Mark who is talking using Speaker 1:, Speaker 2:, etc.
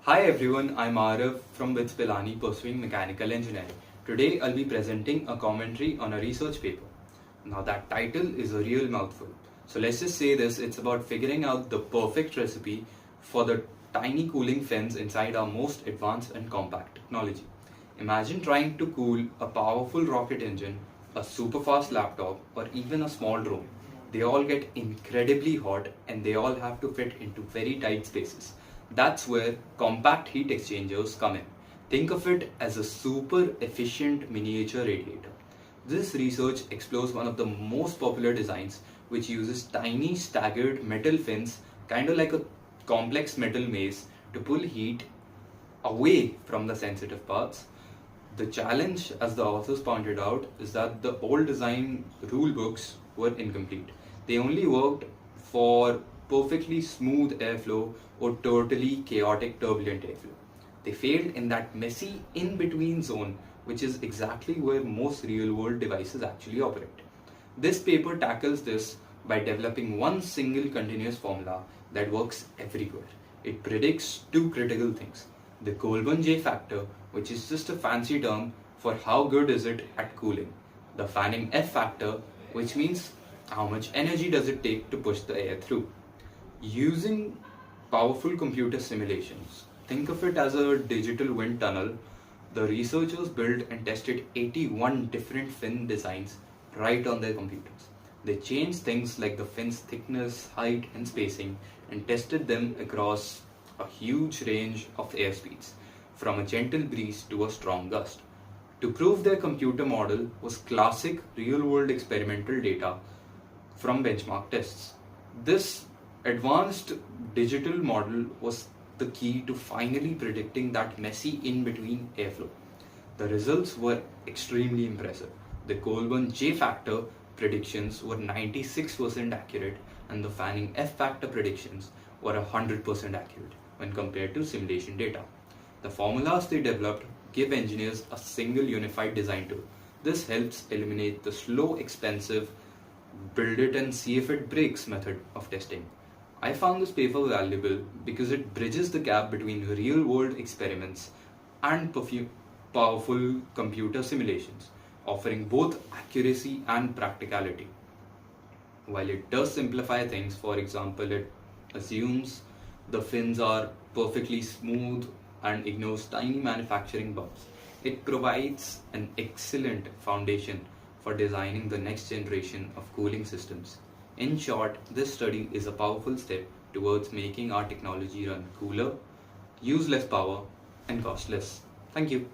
Speaker 1: Hi everyone, I'm Arav from BITS Pilani pursuing mechanical engineering. Today I'll be presenting a commentary on a research paper. Now that title is a real mouthful. So let's just say this, it's about figuring out the perfect recipe for the tiny cooling fins inside our most advanced and compact technology. Imagine trying to cool a powerful rocket engine, a super fast laptop, or even a small drone. They all get incredibly hot and they all have to fit into very tight spaces. That's where compact heat exchangers come in. Think of it as a super efficient miniature radiator. This research explores one of the most popular designs, which uses tiny staggered metal fins, kind of like a complex metal maze, to pull heat away from the sensitive parts. The challenge, as the authors pointed out, is that the old design rule books were incomplete. They only worked for perfectly smooth airflow or totally chaotic turbulent airflow. They failed in that messy in-between zone, which is exactly where most real-world devices actually operate. This paper tackles this by developing one single continuous formula that works everywhere. It predicts two critical things: the Colburn J factor, which is just a fancy term for how good is it at cooling, the fanning F factor, which means how much energy does it take to push the air through. Using powerful computer simulations, think of it as a digital wind tunnel. The researchers built and tested 81 different fin designs right on their computers. They changed things like the fin's thickness, height, and spacing and tested them across a huge range of air speeds, from a gentle breeze to a strong gust. To prove their computer model was classic real-world experimental data from benchmark tests. This advanced digital model was the key to finally predicting that messy in-between airflow. The results were extremely impressive. The Colburn J factor predictions were 96% accurate and the fanning F factor predictions were 100% accurate when compared to simulation data. The formulas they developed give engineers a single unified design tool. This helps eliminate the slow, expensive build it and see if it breaks method of testing. I found this paper valuable because it bridges the gap between real world experiments and powerful computer simulations, offering both accuracy and practicality. While it does simplify things, for example, it assumes the fins are perfectly smooth and ignores tiny manufacturing bumps, it provides an excellent foundation for designing the next generation of cooling systems. In short, this study is a powerful step towards making our technology run cooler, use less power, and cost less. Thank you.